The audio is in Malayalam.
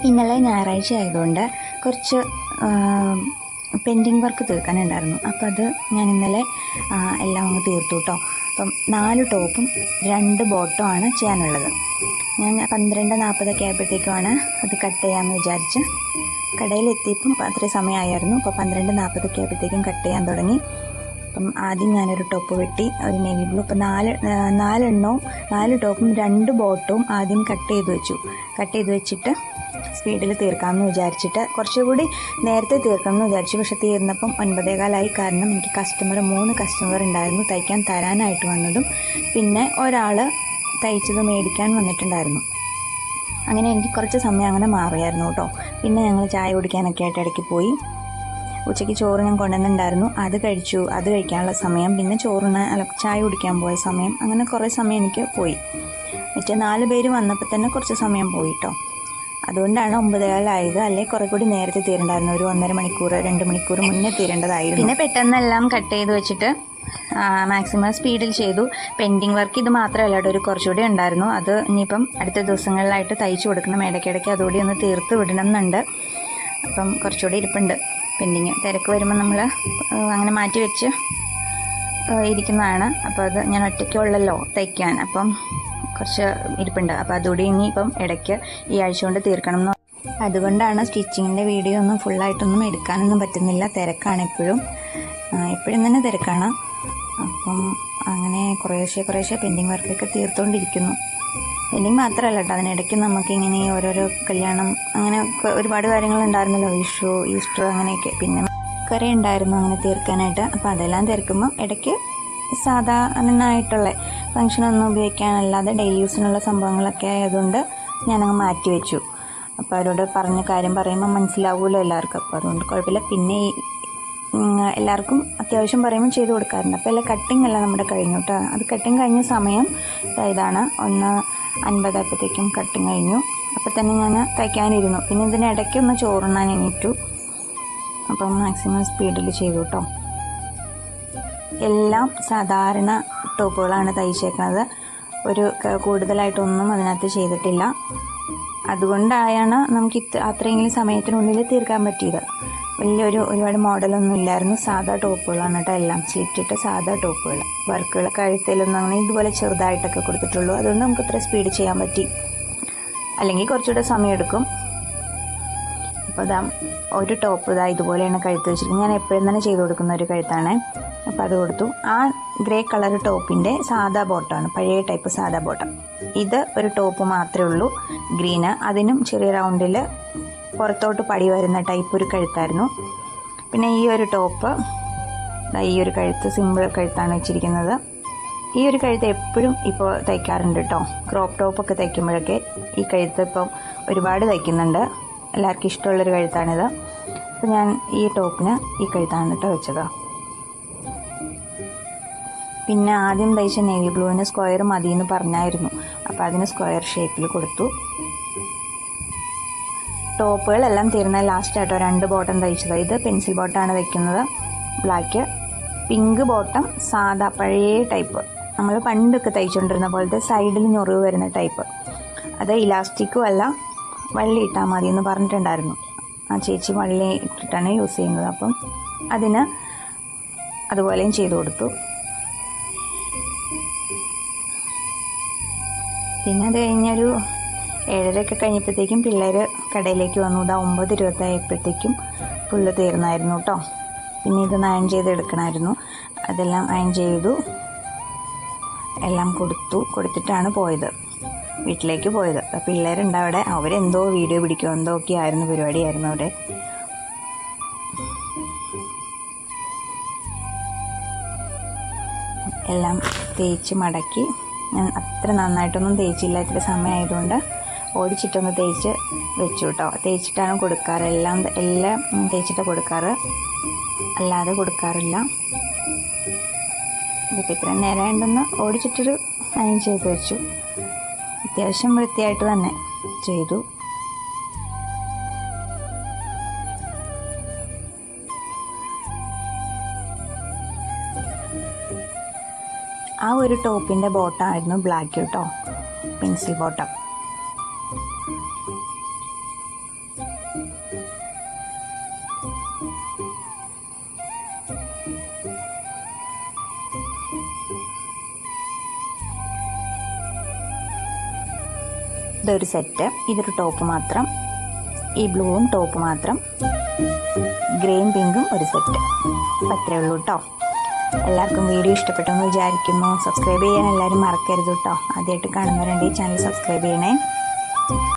ഇന്നലെ ഞായറാഴ്ച ആയതുകൊണ്ട് കുറച്ച് പെൻഡിങ് വർക്ക് തീർക്കാനുണ്ടായിരുന്നു. അപ്പോൾ അത് ഞാൻ ഇന്നലെ എല്ലാം അങ്ങ് തീർത്തു കേട്ടോ. അപ്പം 4 ടോപ്പും 2 ബോട്ടുമാണ് ചെയ്യാനുള്ളത്. ഞാൻ 12:40 ആയപ്പോഴത്തേക്കുമാണ് അത് കട്ട് ചെയ്യാമെന്ന് വിചാരിച്ച് കടയിലെത്തിയപ്പം അത്രയും സമയമായിരുന്നു. അപ്പോൾ 12:40 ആയപ്പോഴത്തേക്കും കട്ട് ചെയ്യാൻ തുടങ്ങി. അപ്പം ആദ്യം ഞാനൊരു ടോപ്പ് വെട്ടി, ഒരു നേവി ബ്ലൂ. അപ്പം 4 ടോപ്പും 2 ബോട്ടും ആദ്യം കട്ട് ചെയ്ത് വെച്ചിട്ട് സ്പീഡിൽ തീർക്കാമെന്ന് വിചാരിച്ചിട്ട് കുറച്ചുകൂടി നേരത്തെ തീർക്കാമെന്ന് വിചാരിച്ചു. പക്ഷെ തീർന്നപ്പം 9:15 കാരണം എനിക്ക് 3 കസ്റ്റമർ ഉണ്ടായിരുന്നു തയ്ക്കാൻ തരാനായിട്ട് വന്നതും, പിന്നെ ഒരാൾ തയ്ച്ചത് മേടിക്കാൻ വന്നിട്ടുണ്ടായിരുന്നു. അങ്ങനെ എനിക്ക് കുറച്ച് സമയം അങ്ങനെ മാറിയായിരുന്നു കേട്ടോ. പിന്നെ ഞങ്ങൾ ചായ കുടിക്കാനൊക്കെ ആയിട്ട് ഇടയ്ക്ക് പോയി. ഉച്ചയ്ക്ക് ചോറ് ഞാൻ കൊണ്ടുവന്നിട്ടുണ്ടായിരുന്നു, അത് കഴിച്ചു. അത് കഴിക്കാനുള്ള സമയം, പിന്നെ ചായ കുടിക്കാൻ പോയ സമയം, അങ്ങനെ കുറേ സമയം എനിക്ക് പോയി. മറ്റേ 4 പേര് വന്നപ്പോൾ തന്നെ കുറച്ച് സമയം പോയി കേട്ടോ. അതുകൊണ്ടാണ് 9:15 ആയത്. അല്ലെങ്കിൽ കുറേ കൂടി നേരത്തെ തീരണ്ടായിരുന്നു. ഒരു 1.5 മണിക്കൂർ 2 മണിക്കൂർ മുന്നേ തീരേണ്ടതായിരുന്നു. പിന്നെ പെട്ടെന്നെല്ലാം കട്ട് ചെയ്ത് വെച്ചിട്ട് മാക്സിമം സ്പീഡിൽ ചെയ്തു. പെൻഡിങ് വർക്ക് ഇത് മാത്രമല്ല കേട്ടോ, ഒരു കുറച്ചുകൂടി ഉണ്ടായിരുന്നു. അത് ഇനിയിപ്പം അടുത്ത ദിവസങ്ങളിലായിട്ട് തയ്ച്ചു കൊടുക്കണം. ഇടയ്ക്കിടയ്ക്ക് അതുകൂടി ഒന്ന് തീർത്ത് വിടണം എന്നുണ്ട്. അപ്പം കുറച്ചുകൂടി ഇരിപ്പുണ്ട് പെൻഡിങ്. തിരക്ക് വരുമ്പോൾ നമ്മൾ അങ്ങനെ മാറ്റി വെച്ച് ഇരിക്കുന്നതാണ്. അപ്പോൾ അത് ഞാൻ ഒറ്റയ്ക്കുള്ളല്ലോ തയ്ക്കാൻ, അപ്പം കുറച്ച് ഇരിപ്പുണ്ട്. അപ്പോൾ അതുകൂടി ഇനിയിപ്പം ഇടയ്ക്ക് ഈ ആഴ്ച കൊണ്ട് തീർക്കണം എന്ന്. അതുകൊണ്ടാണ് സ്റ്റിച്ചിങ്ങിൻ്റെ വീഡിയോ ഒന്നും ഫുള്ളായിട്ടൊന്നും എടുക്കാനൊന്നും പറ്റുന്നില്ല. തിരക്കാണ് എപ്പോഴും തന്നെ തിരക്കാണ്. അപ്പം അങ്ങനെ കുറേശ്ശെ പെൻഡിങ് വർക്കൊക്കെ തീർത്തുകൊണ്ടിരിക്കുന്നു. പെൻഡിങ് മാത്രമല്ല കേട്ടോ, അതിനിടയ്ക്ക് നമുക്കിങ്ങനെ ഓരോരോ കല്യാണം അങ്ങനെ ഒരുപാട് കാര്യങ്ങളുണ്ടായിരുന്നല്ലോ, ഈസ്റ്റർ അങ്ങനെയൊക്കെ, പിന്നെ കുറേ ഉണ്ടായിരുന്നു അങ്ങനെ തീർക്കാനായിട്ട്. അപ്പോൾ അതെല്ലാം തീർക്കുമ്പോൾ ഇടയ്ക്ക് സാധാരണമായിട്ടുള്ള ഫങ്ഷനൊന്നും ഉപയോഗിക്കാനല്ലാതെ ഡെയിലി യൂസിനുള്ള സംഭവങ്ങളൊക്കെ ആയതുകൊണ്ട് ഞാനങ്ങ് മാറ്റി വെച്ചു. അപ്പോൾ അവരോട് പറഞ്ഞ കാര്യം പറയുമ്പോൾ മനസ്സിലാവുമല്ലോ എല്ലാവർക്കും. അപ്പോൾ അതുകൊണ്ട് കുഴപ്പമില്ല. പിന്നെ എല്ലാവർക്കും അത്യാവശ്യം പറയുമ്പോൾ ചെയ്ത് കൊടുക്കാറുണ്ട്. അപ്പോൾ എല്ലാം കട്ടിങ് എല്ലാം നമ്മുടെ കഴിഞ്ഞു കേട്ടോ. അത് കട്ടിങ് കഴിഞ്ഞ സമയം ഇതാണ് 1:50 ആയപ്പോഴത്തേക്കും കട്ടിങ് കഴിഞ്ഞു. അപ്പോൾ തന്നെ ഞാൻ തയ്ക്കാനിരുന്നു. പിന്നെ ഇതിനിടയ്ക്ക് ഒന്ന് ചോറുണ്ണാൻ എണീറ്റു. അപ്പം മാക്സിമം സ്പീഡിൽ ചെയ്തു കേട്ടോ. എല്ലാം സാധാരണ ടോപ്പുകളാണ് തയ്ച്ചേക്കുന്നത്. ഒരു കൂടുതലായിട്ടൊന്നും അതിനകത്ത് ചെയ്തിട്ടില്ല. അതുകൊണ്ടാണ് നമുക്ക് അത്രയെങ്കിലും സമയത്തിനുള്ളിൽ തീർക്കാൻ പറ്റിയത്. ഒരുപാട് മോഡലൊന്നും ഇല്ലായിരുന്നു. സാധാ ടോപ്പുകളാണ് കേട്ടോ, എല്ലാം സ്ലിറ്റിട്ട് സാധാ ടോപ്പുകൾ. വർക്കുകൾ കഴുത്തിലൊന്നും അങ്ങനെ ഇതുപോലെ ചെറുതായിട്ടൊക്കെ കൊടുത്തിട്ടുള്ളൂ. അതുകൊണ്ട് നമുക്ക് ഇത്ര സ്പീഡ് ചെയ്യാൻ പറ്റി. അല്ലെങ്കിൽ കുറച്ചുകൂടെ സമയം എടുക്കും. അപ്പോൾ ഒരു ടോപ്പ് ഇതുപോലെയാണ് കഴുത്ത് വെച്ചിരിക്കുന്നത്. ഞാൻ എപ്പോഴും തന്നെ ചെയ്ത് കൊടുക്കുന്ന ഒരു കഴുത്താണ്. അപ്പോൾ അത് കൊടുത്തു. ആ ഗ്രേ കളർ ടോപ്പിൻ്റെ സാധാ ബോട്ടമാണ്, പഴയ ടൈപ്പ് സാധാ ബോട്ടം. ഇത് ഒരു ടോപ്പ് മാത്രമേ ഉള്ളൂ ഗ്രീന്. അതിനും ചെറിയ റൗണ്ടിൽ പുറത്തോട്ട് പടി വരുന്ന ടൈപ്പ് ഒരു കഴുത്തായിരുന്നു. പിന്നെ ഈ ഒരു ടോപ്പ്, ഈ ഒരു കഴുത്ത് സിമ്പിൾ കഴുത്താണ് വെച്ചിരിക്കുന്നത്. ഈ ഒരു കഴുത്ത് എപ്പോഴും ഇപ്പോൾ തയ്ക്കാറുണ്ട് കേട്ടോ. ക്രോപ്പ് ടോപ്പൊക്കെ തയ്ക്കുമ്പോഴൊക്കെ ഈ കഴുത്ത് ഇപ്പം ഒരുപാട് തയ്ക്കുന്നുണ്ട്. എല്ലാവർക്കും ഇഷ്ടമുള്ളൊരു കഴുത്താണിത്. അപ്പോൾ ഞാൻ ഈ ടോപ്പിന് ഈ കഴുത്താണ് കേട്ടോ വെച്ചത്. പിന്നെ ആദ്യം തയ്ച്ച നേവി ബ്ലൂവിന് സ്ക്വയർ മതിയെന്ന് പറഞ്ഞായിരുന്നു. അപ്പോൾ അതിന് സ്ക്വയർ ഷേപ്പിൽ കൊടുത്തു. ടോപ്പുകളെല്ലാം തീർന്ന ലാസ്റ്റ് ആയിട്ടോ 2 ബോട്ടം തയ്ച്ചത്. ഇത് പെൻസിൽ ബോട്ടമാണ് തയ്ക്കുന്നത്, ബ്ലാക്ക്. പിങ്ക് ബോട്ടം സാധാ പഴയ ടൈപ്പ്, നമ്മൾ പണ്ടൊക്കെ തയ്ച്ചുകൊണ്ടിരുന്ന പോലത്തെ സൈഡിൽ ഞൊറിവ് വരുന്ന ടൈപ്പ്. അത് ഇലാസ്റ്റിക്കും അല്ല, വള്ളി ഇട്ടാൽ മതി എന്ന് പറഞ്ഞിട്ടുണ്ടായിരുന്നു. ആ ചേച്ചി വള്ളി ഇട്ടിട്ടാണ് യൂസ് ചെയ്യുന്നത്. അപ്പം അതിന് അതുപോലെയും ചെയ്തു കൊടുത്തു. പിന്നെ അത് കഴിഞ്ഞൊരു 7:30 കഴിഞ്ഞപ്പോഴത്തേക്കും പിള്ളേർ കടയിലേക്ക് വന്നു. 9:20 ആയപ്പോഴത്തേക്കും ഫുള്ള് തീർന്നായിരുന്നു കേട്ടോ. പിന്നെ ഇതൊന്ന് അയൺ ചെയ്തെടുക്കണമായിരുന്നു. അതെല്ലാം അയൺ ചെയ്തു, എല്ലാം കൊടുത്തിട്ടാണ് പോയത്, വീട്ടിലേക്ക് പോയത്. പിള്ളേരുണ്ട് അവിടെ, അവരെന്തോ വീഡിയോ പിടിക്കുമോ എന്തോ ഒക്കെ ആയിരുന്നു പരിപാടിയായിരുന്നു അവിടെ. എല്ലാം തേച്ച് മടക്കി. ഞാൻ അത്ര നന്നായിട്ടൊന്നും തേച്ചില്ല, ഇത്തിരി സമയമായതുകൊണ്ട് ഓടിച്ചിട്ടൊന്ന് തേച്ച് വെച്ചു കേട്ടോ. തേച്ചിട്ടാണ് കൊടുക്കാറ്, എല്ലാം തേച്ചിട്ട് കൊടുക്കാറ്, അല്ലാതെ കൊടുക്കാറില്ല. ഇതിപ്പോൾ ഇത്രയും നേരം ഉണ്ടെന്ന് ഓടിച്ചിട്ടൊരു അയൺ ചെയ്ത് വെച്ചു. അത്യാവശ്യം വൃത്തിയായിട്ട് തന്നെ ചെയ്തു. ആ ഒരു ടോപ്പിൻ്റെ ബോട്ടമായിരുന്നു ബ്ലാക്ക് കേട്ടോ, പെൻസിൽ ബോട്ടം. ഇതൊരു സെറ്റ്, ഇതൊരു ടോപ്പ് മാത്രം, ഈ ബ്ലൂവും ടോപ്പ് മാത്രം, ഗ്രേയും പിങ്കും ഒരു സെറ്റ്. അപ്പം അത്രയേ ഉള്ളൂ കേട്ടോ. എല്ലാവർക്കും വീഡിയോ ഇഷ്ടപ്പെട്ടെന്ന് വിചാരിക്കുന്നു. സബ്സ്ക്രൈബ് ചെയ്യാൻ എല്ലാവരും മറക്കരുത് കേട്ടോ. ആദ്യമായിട്ട് കാണുന്നവരുണ്ടെങ്കിൽ ചാനൽ സബ്സ്ക്രൈബ് ചെയ്യണേ.